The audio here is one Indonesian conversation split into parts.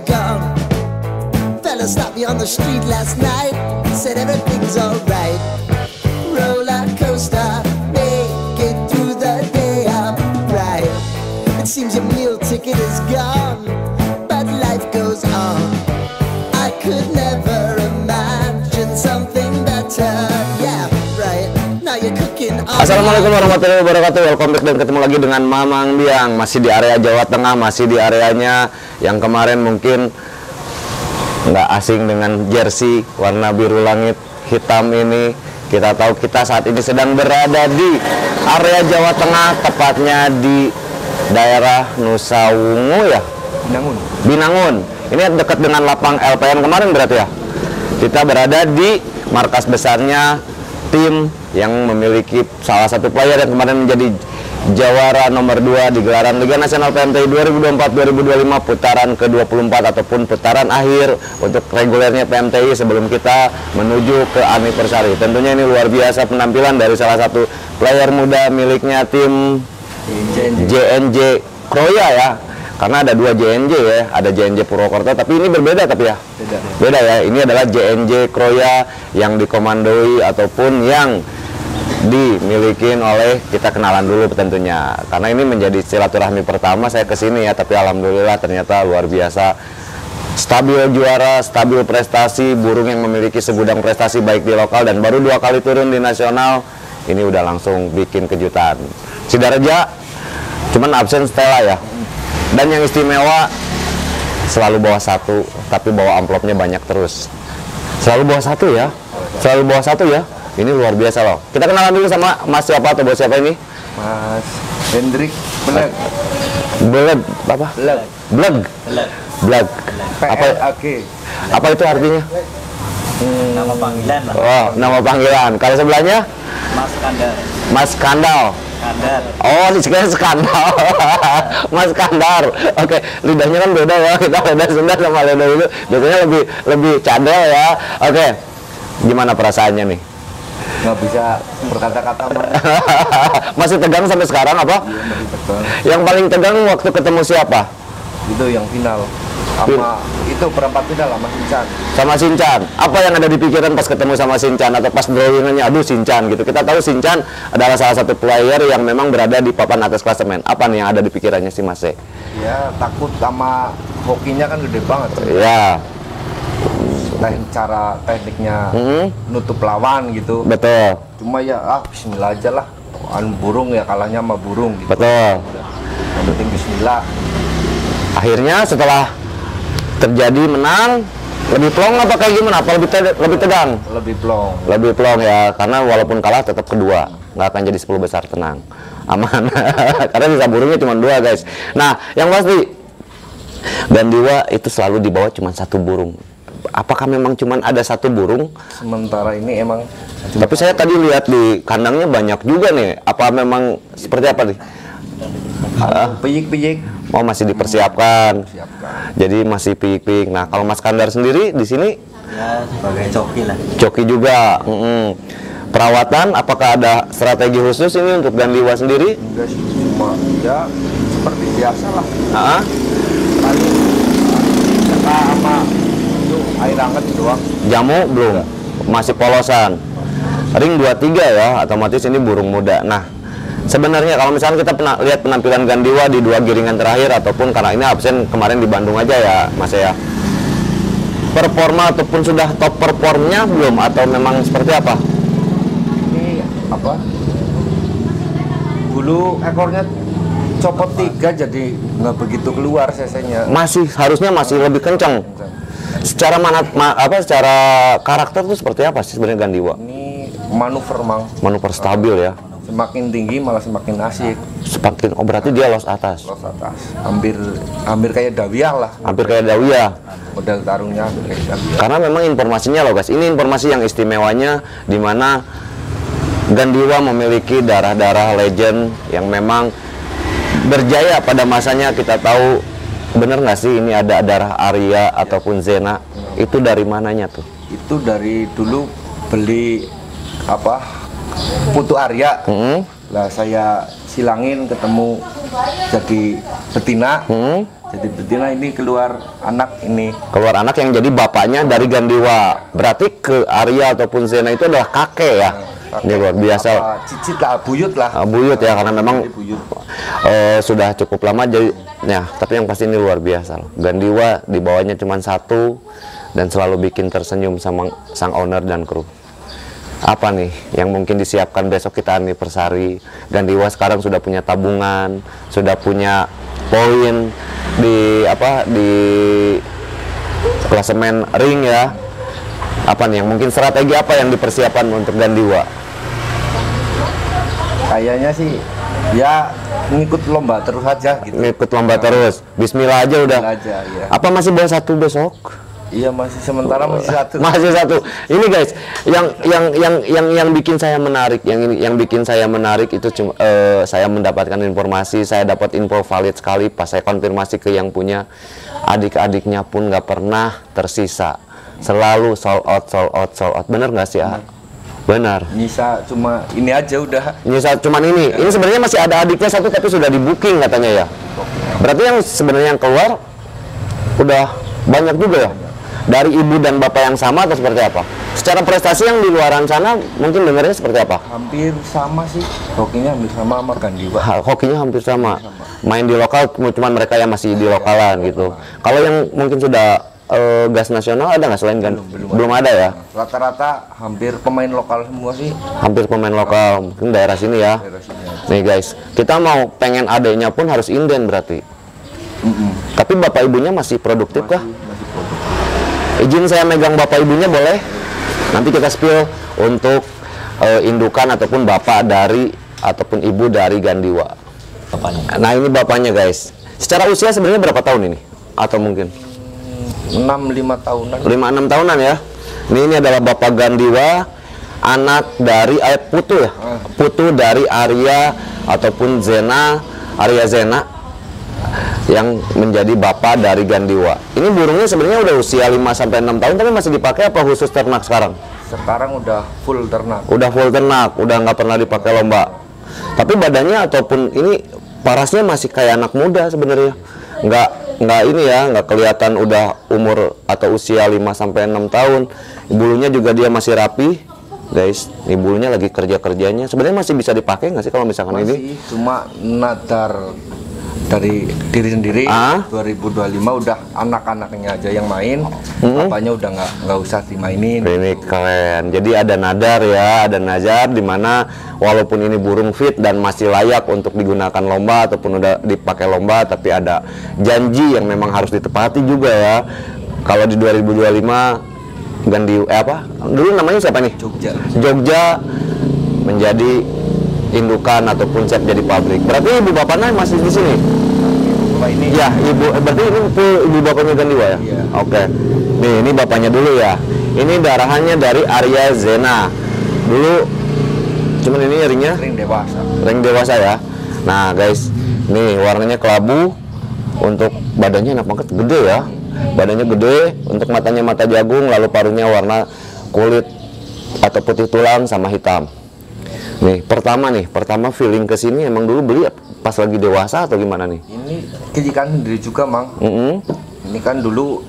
gone. Fella stopped me on the street last night, said everything's alright. Roller coaster, make it through the day, I'm right. It seems your meal ticket is gone, but life goes on. I could never imagine something better. Yeah, right. Now you're cooking on. Assalamualaikum warahmatullahi wabarakatuh. Welcome back dan ketemu lagi dengan Mamang Diang. Masih di area Jawa Tengah, masih di areanya yang kemarin mungkin nggak asing dengan jersey warna biru langit hitam ini. Kita tahu kita saat ini sedang berada di area Jawa Tengah, tepatnya di daerah Nusa Wungu ya? Binangun. Ini dekat dengan lapang LPM kemarin berarti ya? Kita berada di markas besarnya tim yang memiliki salah satu player yang kemarin menjadi jawara nomor 2 di gelaran Liga Nasional PMTI 2024-2025 putaran ke-24 ataupun putaran akhir untuk regulernya PMTI sebelum kita menuju ke anniversary. Tentunya ini luar biasa penampilan dari salah satu player muda miliknya tim JNJ Kroya ya. Karena ada 2 JNJ ya, ada JNJ Purwokerto, tapi ini berbeda tapi ya? Beda ya, ini adalah JNJ Kroya yang dikomandoi ataupun yang dimiliki oleh, kita kenalan dulu tentunya. Karena ini menjadi silaturahmi pertama saya kesini ya, tapi alhamdulillah ternyata luar biasa. Stabil juara, stabil prestasi, burung yang memiliki segudang prestasi baik di lokal dan baru 2 kali turun di nasional, ini udah langsung bikin kejutan. Sidareja, cuman absen Stella ya. Dan yang istimewa selalu bawa 1, tapi bawa amplopnya banyak terus. Selalu bawa 1 ya, selalu bawa 1 ya. Ini luar biasa loh. Kita kenalan dulu sama Mas siapa atau bos siapa ini? Mas Hendrik Bleg. Bleg apa? Bleg. Bleg. Apa itu artinya? Nama panggilan lah. Oh, nama panggilan. Kalau sebelahnya? Mas Kandar. Mas Kandal. Kandar. Oh, di sekitar skandal. Mas Kandar. Oke, lidahnya kan beda ya. Kita lidah Sunda sama lidah itu biasanya lebih cadel ya. Oke. Gimana perasaannya nih? Nggak bisa berkata-kata Mas. Masih tegang sampai sekarang apa? Iya, masih tegang. Yang paling tegang waktu ketemu siapa? Itu yang final. Sama itu perempat final lah Mas Sincan. Sama Sincan. Apa yang ada di pikiran pas ketemu sama Sincan atau pas drawingannya? Aduh Sincan gitu. Kita tahu Sincan adalah salah satu player yang memang berada di papan atas klasemen. Apa nih yang ada di pikirannya si Mas? Ya takut sama hokinya kan gede banget. Ya. Tekniknya nutup lawan gitu. Betul. Cuma ya bismillah aja lah. Burung ya kalahnya sama burung gitu. Betul. Yang penting bismillah. Akhirnya setelah terjadi menang, lebih plong apa kayak gimana? Apa lebih tegang? Lebih plong. Lebih plong ya, karena walaupun kalah tetap kedua, nggak akan jadi 10 besar, tenang, aman. Karena sisa burungnya cuma 2 guys. Nah, yang pasti Gandiwa itu selalu dibawa cuma 1 burung. Apakah memang cuma ada 1 burung? Sementara ini emang. Tapi saya tadi lihat di kandangnya banyak juga nih. Apa memang seperti apa nih? Piyik-piyik. Oh, masih dipersiapkan. Jadi masih piyik-piyik. Nah, kalau Mas Kandar sendiri di sini? Ya, sebagai joki lah. Joki juga. Perawatan, apakah ada strategi khusus ini untuk Gandiwa sendiri? Enggak sih, cuma ya seperti biasa lah. Tadi sama itu air hangat doang. Jamu belum? Masih polosan. Ring 23 ya, otomatis ini burung muda. Nah, sebenarnya kalau misalnya kita pernah lihat penampilan Gandiwa di 2 giringan terakhir ataupun karena ini absen kemarin di Bandung aja ya Mas ya. Performa ataupun sudah top performnya belum atau memang seperti apa? Ini apa? Dulu ekornya copot 3 jadi nggak begitu keluar cc-nya. Harusnya masih lebih kencang. Secara secara karakter itu seperti apa sih sebenarnya Gandiwa? Ini manuver Manuver stabil ya. Semakin tinggi malah semakin asik. Berarti dia los atas. Los atas. Hampir kayak Dawiyah lah. Hampir kayak Dawiyah. Model tarungnya hampir kayak Dawiyah. Karena memang informasinya loh guys. Ini informasi yang istimewanya di mana Gandiwa memiliki darah-darah legend yang memang berjaya pada masanya. Kita tahu bener nggak sih ini ada darah Arya ataupun Zena? Itu dari mananya tuh? Itu dari dulu beli apa? Putu Arya. Lah saya silangin ketemu jadi betina. Jadi betina ini keluar anak ini. Keluar anak yang jadi bapaknya dari Gandiwa. Berarti ke Arya ataupun Zena itu adalah kakek ya. Ini luar biasa. Cicit lah, buyut lah. Buyut ya, karena memang Buyut. sudah cukup lama jadi ya, tapi yang pasti ini luar biasa loh. Gandiwa di bawahnya cuma satu dan selalu bikin tersenyum sama sang owner dan kru. Apa nih yang mungkin disiapkan besok kita anniversary? Gandiwa sekarang sudah punya tabungan, sudah punya poin di klasemen ring ya. Apa nih yang mungkin strategi apa yang dipersiapkan untuk Gandiwa? Kayaknya sih ya ngikut lomba terus aja gitu. Ngikut lomba terus. Bismillah aja udah. Bismillah aja, ya. Apa masih bawa satu besok? Iya, masih sementara masih satu. Masih satu. Ini guys, yang bikin saya menarik, yang bikin saya menarik itu cuma saya mendapatkan informasi, saya dapat info valid sekali pas saya konfirmasi ke yang punya, adik-adiknya pun nggak pernah tersisa. Selalu sold out, sold out, sold out. Bener nggak sih, Benar. Nyisa cuma ini aja udah. Nyisa cuman ini. Ini sebenarnya masih ada adiknya satu tapi sudah di booking katanya ya. Berarti yang sebenarnya yang keluar udah banyak juga ya. Dari ibu dan bapak yang sama atau seperti apa? Secara prestasi yang di luaran sana mungkin dengarnya seperti apa? Hampir sama sih. Hokinya hampir sama Gandiwa. Hokinya hampir sama. Main di lokal cuman mereka yang masih di lokalan gitu. Kalau yang mungkin sudah gas nasional ada nggak selain kan? Belum ada ya. Rata-rata hampir pemain lokal semua sih. Hampir pemain lokal, mungkin daerah sini ya. Daerah sini. Nih guys, kita mau pengen adanya pun harus inden berarti. Tapi bapak ibunya masih produktif kah? Masih produktif. Izin saya megang bapak ibunya boleh? Nanti kita spill untuk indukan ataupun bapak dari ataupun ibu dari Gandiwa. Bapaknya. Nah ini bapaknya guys. Secara usia sebenarnya berapa tahun ini? Atau mungkin 6-5 tahunan. 5-6 tahunan ya. Ini adalah bapak Gandiwa, anak dari putu ya. Putu dari Arya ataupun Zena, Arya Zena yang menjadi bapak dari Gandiwa. Ini burungnya sebenarnya udah usia 5-6 tahun tapi masih dipakai apa khusus ternak sekarang? Sekarang udah full ternak. Udah full ternak, udah nggak pernah dipakai lomba. Tapi badannya ataupun ini parasnya masih kayak anak muda sebenarnya. Nggak ini ya, nggak kelihatan udah umur atau usia 5-6 tahun. Bulunya juga dia masih rapi. Guys, ini bulunya lagi kerja-kerjanya. Sebenarnya masih bisa dipakai nggak sih kalau misalkan ini? Cuma nadar dari diri sendiri. 2025 udah anak-anaknya aja yang main, bapaknya udah nggak usah dimainin. Ini keren. Jadi ada nadar ya, ada nazar di mana walaupun ini burung fit dan masih layak untuk digunakan lomba ataupun udah dipakai lomba, tapi ada janji yang memang harus ditepati juga ya. Kalau di 2025 dulu namanya siapa nih? Jogja menjadi indukan ataupun siap jadi pabrik. Berarti ibu bapaknya masih di sini? Ini ya, berarti ini ibu bapaknya Gandiwa ya? Iya. Oke. Nih, ini bapaknya dulu ya. Ini darahannya dari Arya Zena. Dulu cuman ini ringnya ring dewasa. Ring dewasa ya. Nah, guys, nih warnanya kelabu. Untuk badannya enak banget, gede ya. Badannya gede, untuk matanya mata jagung, lalu paruhnya warna kulit atau putih tulang sama hitam. Nih, pertama feeling ke sini emang dulu beli pas lagi dewasa atau gimana nih? Ini kejikan sendiri juga, Mang. Ini kan dulu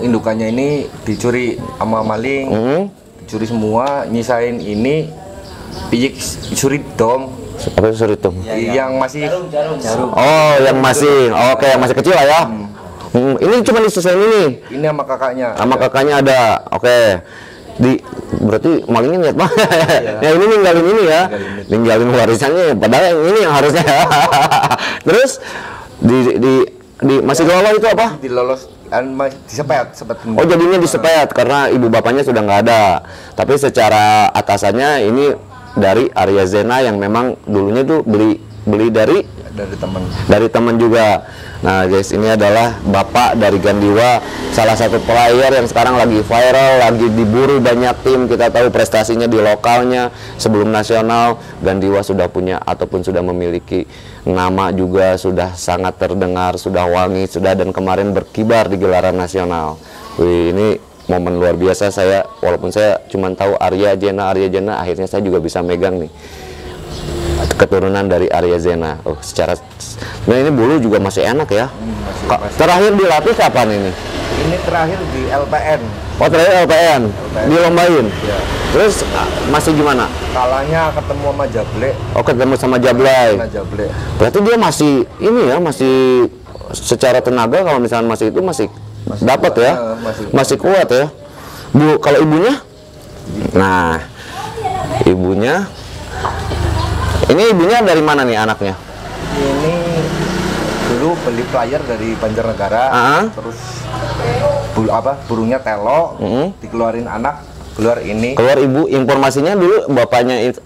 indukannya ini dicuri sama maling. Dicuri semua, nyisain ini pijik suri dom. Apa itu suri dom? Yang masih jarum. Oh, yang masih. Oke, yang masih kecil lah ya. Ini cuma disesuaiin ini. Ini sama kakaknya. Sama kakaknya ada. Oke. Berarti malingnya niat banget. Ya ini ninggalin ini ya. Ninggalin warisannya padahal yang ini yang harusnya. Terus di masih lolos itu apa? Dilolos disepet. Oh, jadinya disepet karena ibu bapaknya sudah nggak ada. Tapi secara atasannya ini dari Arya Zena yang memang dulunya tuh beli dari teman juga. Nah guys, ini adalah bapak dari Gandiwa, salah satu player yang sekarang lagi viral, lagi diburu banyak tim. Kita tahu prestasinya di lokalnya sebelum nasional. Gandiwa sudah punya ataupun sudah memiliki nama juga, sudah sangat terdengar, sudah wangi, sudah dan kemarin berkibar di gelaran nasional. Wih, ini momen luar biasa. Saya walaupun saya cuma tahu Arya Jena, akhirnya saya juga bisa megang nih. keturunan dari Arya Zena. Oh, nah ini bulu juga masih enak ya. Masih. Terakhir dilatih kapan ini? Ini terakhir di LPN. Oh, terakhir LPN. Dilombain. Ya. Terus masih gimana? Kalahnya ketemu sama Jable. Oh, ketemu sama Jablay. Sama Jable. Berarti dia masih ini ya, masih secara tenaga kalau misalnya masih itu masih dapat kuat, ya. Masih kuat ya. Bu, kalau ibunya? Nah, ibunya ini ibunya dari mana nih anaknya? Ini dulu beli player dari Banjarnegara, terus burungnya telo, dikeluarin anak, keluar ini. Keluar ibu, informasinya dulu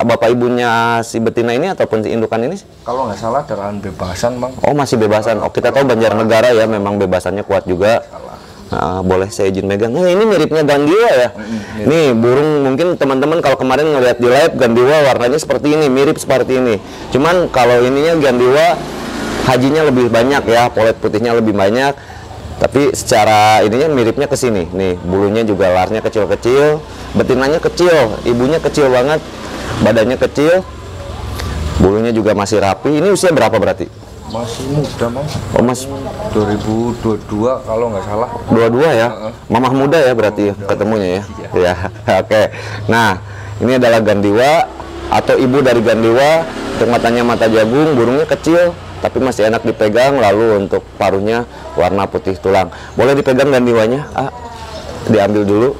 bapak ibunya si betina ini ataupun si indukan ini? Kalau nggak salah dalam bebasan, Bang. Oh, masih bebasan. Oh, kita tahu Banjarnegara ya, memang bebasannya kuat juga. Nah, boleh saya izin megang. Nah, ini miripnya gandiwa ya. Nih burung, mungkin teman-teman kalau kemarin ngeliat di live gandiwa warnanya seperti ini, mirip seperti ini. Cuman kalau ininya gandiwa hajinya lebih banyak ya, polet putihnya lebih banyak. Tapi secara ininya miripnya ke sini. Nih bulunya juga larnya kecil-kecil, betinanya kecil, ibunya kecil banget, badannya kecil, bulunya juga masih rapi. Ini usia berapa berarti? Masih muda, Mas. Oh, Mas 2022 kalau nggak salah. 22 ya? Mamah muda ya berarti ketemunya ya? Iya. Oke. Nah, ini adalah gandiwa atau ibu dari gandiwa. Untuk matanya mata jagung, burungnya kecil tapi masih enak dipegang. Lalu untuk paruhnya warna putih tulang. Boleh dipegang gandiwanya? Diambil dulu.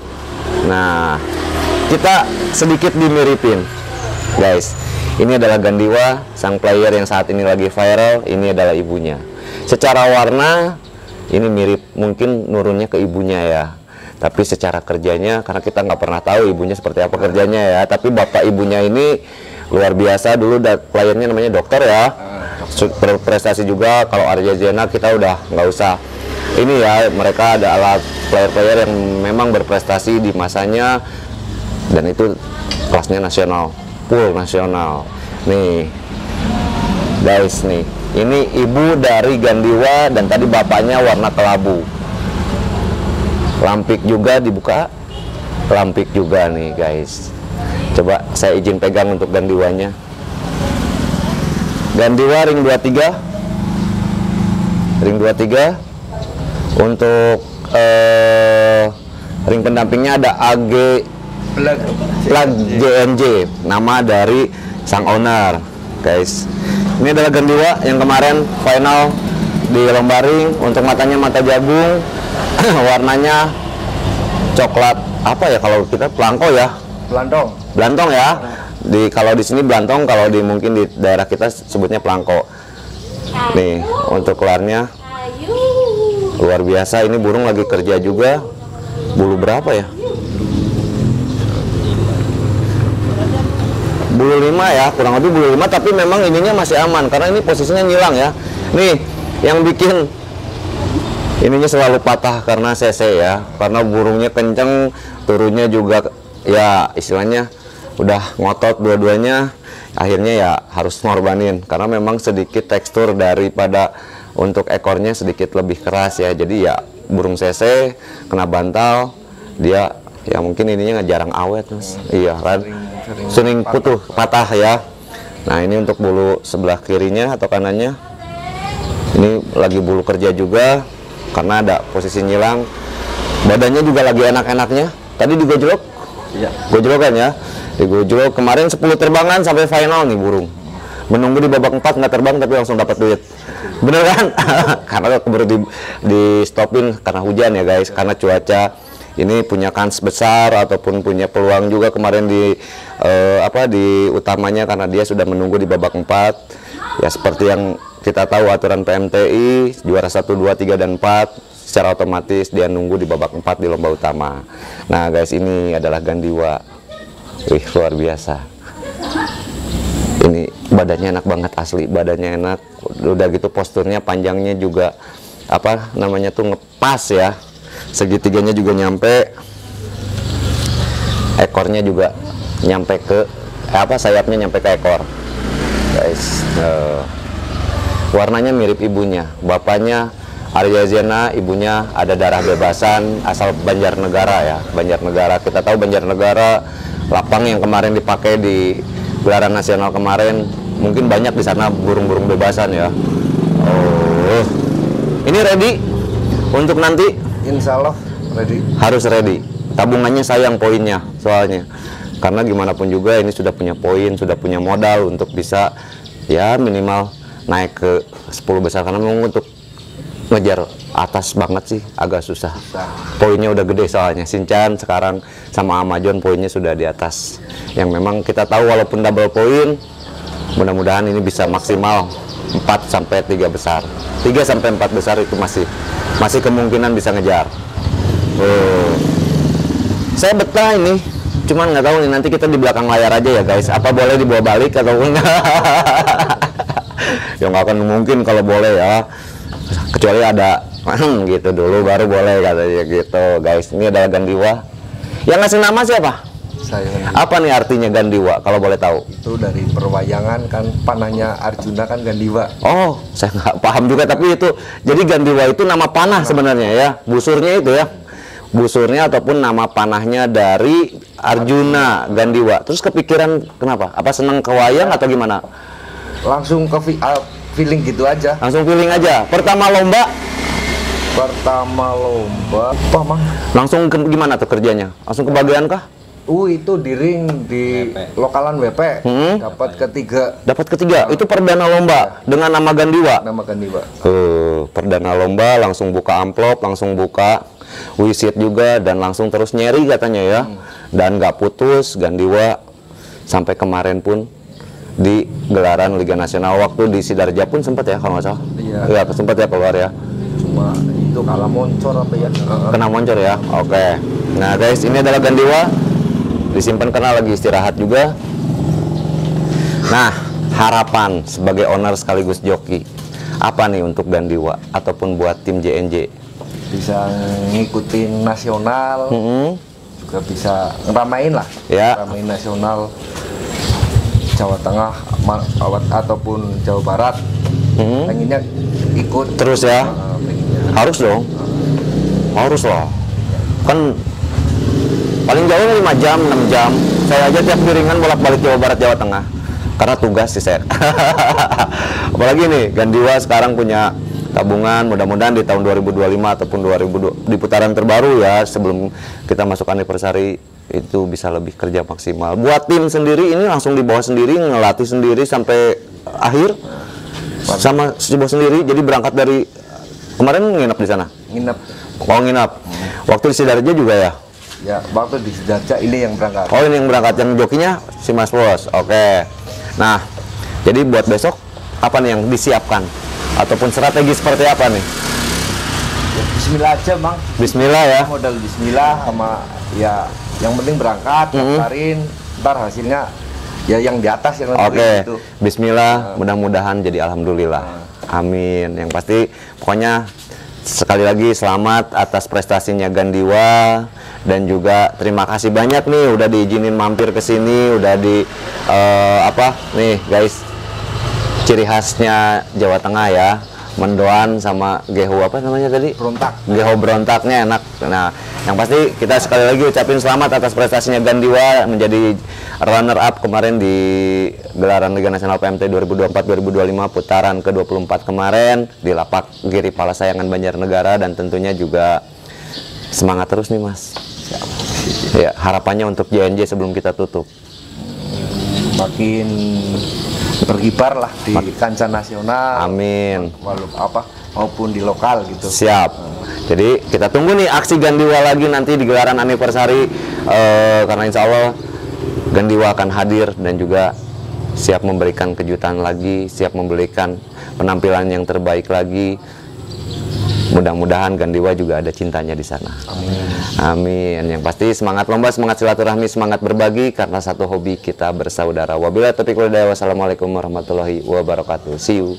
Nah, kita sedikit dimiripin, guys. Ini adalah gandiwa, sang player yang saat ini lagi viral. Ini adalah ibunya. Secara warna ini mirip, mungkin nurunnya ke ibunya ya. Tapi secara kerjanya, karena kita nggak pernah tahu ibunya seperti apa kerjanya ya. Tapi bapak ibunya ini luar biasa. Dulu playernya namanya dokter ya. Berprestasi juga. Kalau Arya Zena kita udah nggak usah. Ini ya, mereka adalah player-player yang memang berprestasi di masanya. Dan itu kelasnya nasional. Full nasional. Nih guys, nih ini ibu dari gandiwa dan tadi bapaknya warna kelabu. Lampik juga dibuka, lampik juga nih guys. Coba saya izin pegang untuk gandiwanya. Gandiwa ring 23, ring 23. Untuk ring pendampingnya ada AG Plag JNJ, nama dari sang owner, guys. Ini adalah gandiwa yang kemarin final di lomba ring. Untuk matanya mata jagung, warnanya coklat apa ya kalau kita pelangko ya? Belantong ya. Kalau di sini belantong, kalau mungkin di daerah kita sebutnya pelangko. Nih untuk kelarnya luar biasa. Ini burung lagi kerja juga. Bulu berapa ya? Bulu 5 ya, kurang lebih bulu 5, tapi memang ininya masih aman karena ini posisinya nyilang ya. Nih yang bikin ininya selalu patah karena CC ya, karena burungnya kenceng, turunnya juga ya istilahnya udah ngotot dua-duanya. Akhirnya ya harus ngorbanin karena memang sedikit tekstur daripada untuk ekornya sedikit lebih keras ya. Jadi ya burung CC kena bantal, dia ya mungkin ininya nggak jarang awet, Mas. Iya kan, sering putus patah ya. Nah ini untuk bulu sebelah kirinya atau kanannya, ini lagi bulu kerja juga karena ada posisi nyilang. Badannya juga lagi enak-enaknya. Tadi digojlok, iya, gojlokan ya, digojlok. Kemarin 10 terbangan sampai final nih burung. Menunggu di babak 4 nggak terbang tapi langsung dapat duit. Bener kan? Karena keburu di stopin karena hujan ya guys, karena cuaca. Ini punya kans besar ataupun punya peluang juga kemarin di di utamanya karena dia sudah menunggu di babak 4. Ya seperti yang kita tahu aturan PMTI, juara 1, 2, 3 dan 4 secara otomatis dia nunggu di babak 4 di lomba utama. Nah guys, ini adalah gandiwa. Wih, luar biasa. Ini badannya enak banget, asli badannya enak. Udah gitu posturnya, panjangnya juga apa namanya tuh ngepas ya. Segitiganya juga nyampe, ekornya juga nyampe ke sayapnya nyampe ke ekor, guys. Warnanya mirip ibunya, bapaknya Arya Zena, ibunya ada darah bebasan asal Banjarnegara ya. Banjarnegara, kita tahu Banjarnegara lapang yang kemarin dipakai di gelaran nasional kemarin mungkin banyak di sana burung-burung bebasan ya. Oh, ini ready untuk nanti? Insya Allah ready. Harus ready. Tabungannya sayang poinnya soalnya. Karena gimana pun juga ini sudah punya poin, sudah punya modal untuk bisa ya minimal naik ke 10 besar. Karena memang untuk ngejar atas banget sih agak susah. Poinnya udah gede soalnya. Shinchan sekarang sama Amazon poinnya sudah di atas. Yang memang kita tahu walaupun double poin, mudah-mudahan ini bisa maksimal 4 sampai 3 besar. 3 sampai 4 besar itu masih kemungkinan bisa ngejar. Saya betah ini. Cuman nggak tahu nih, nanti kita di belakang layar aja ya guys. Apa boleh dibawa balik ataupun ya nggak akan mungkin kalau boleh ya. Kecuali ada gitu dulu baru boleh katanya gitu guys. Ini adalah Gandiwa. Yang ngasih nama siapa? Saya. Apa nih artinya Gandiwa kalau boleh tahu? Itu dari perwayangan kan, panahnya Arjuna kan Gandiwa. Oh, saya nggak paham juga, tapi itu jadi Gandiwa itu nama panah sebenarnya ya. Busurnya itu ya. Busurnya ataupun nama panahnya dari Arjuna, Gandiwa. Terus kepikiran kenapa? Apa seneng ke wayang atau gimana? Langsung ke feeling gitu aja. Langsung feeling aja. Pertama lomba apa Mang? langsung gimana tuh kerjanya? Langsung kebagian kah? Itu di ring di lokalan WP. Dapat ketiga. Dapat ketiga. Itu perdana lomba dengan nama Gandiwa. Nama Gandiwa. Perdana lomba langsung buka amplop, langsung buka wisit juga, dan langsung terus nyeri katanya ya. Dan nggak putus Gandiwa sampai kemarin pun di gelaran Liga Nasional. Waktu di Sidarja pun sempat ya kalau nggak salah. Iya, sempat ya keluar ya. Cuma itu kalah moncor apa ya? Kena moncor ya. Oke. Nah guys, ini adalah Gandiwa. Disimpan karena lagi istirahat juga. Nah, harapan sebagai owner sekaligus joki apa nih untuk Gandiwa ataupun buat tim JNJ? Bisa ngikutin nasional, juga bisa ngeramein lah, ngeramein nasional Jawa Tengah ataupun Jawa Barat. Pengennya ikut terus ya. Harus dong, harus loh. Kan paling jauh 5 jam, 6 jam. Saya aja tiap piringan bolak-balik Jawa Barat, Jawa Tengah. Karena tugas sih saya. Apalagi nih, Gandiwa sekarang punya tabungan, mudah-mudahan di tahun 2025 ataupun 2020 di putaran terbaru ya, sebelum kita masuk anniversary itu bisa lebih kerja maksimal. Buat tim sendiri ini langsung dibawa sendiri, ngelatih sendiri sampai akhir sama dibawa sendiri. Jadi berangkat dari kemarin nginep di sana. Nginep. Oh nginep. Waktu di Sidarja juga ya? Ya, waktu di Sidarja ini yang berangkat. Oh ini yang berangkat, yang jokinya si Mas Bos. Oke. Nah, jadi buat besok apa nih yang disiapkan? Ataupun strategi seperti apa nih? Ya, bismillah aja Bang. Bismillah ya. Modal bismillah sama ya yang penting berangkat, daftarin, ntar hasilnya ya yang di atas yang Oke. Gitu. Bismillah, mudah-mudahan jadi alhamdulillah. Amin. Yang pasti pokoknya sekali lagi selamat atas prestasinya Gandiwa, dan juga terima kasih banyak nih udah diizinin mampir ke sini, udah di apa nih guys, ciri khasnya Jawa Tengah ya, mendoan sama gehu apa namanya tadi? Berontak. Gehu berontaknya enak. Nah, yang pasti kita sekali lagi ucapin selamat atas prestasinya Gandiwa menjadi runner up kemarin di gelaran Liga Nasional PMT 2024-2025 putaran ke-24 kemarin di lapak Giri Palasayangan Banjarnegara, dan tentunya juga semangat terus nih Mas. Ya, harapannya untuk JNJ sebelum kita tutup. Makin berkibar lah di kancah nasional. Amin. Maupun di lokal gitu. Siap. Jadi kita tunggu nih aksi Gandiwa lagi nanti di gelaran anniversary, karena insya Allah Gandiwa akan hadir dan juga siap memberikan kejutan lagi, siap memberikan penampilan yang terbaik lagi. Mudah-mudahan Gandiwa juga ada cintanya di sana. Amin. Amin. Yang pasti semangat lomba, semangat silaturahmi, semangat berbagi karena satu hobi kita bersaudara. Wabillahi taufiq wal hidayah. Wassalamualaikum warahmatullahi wabarakatuh. See you.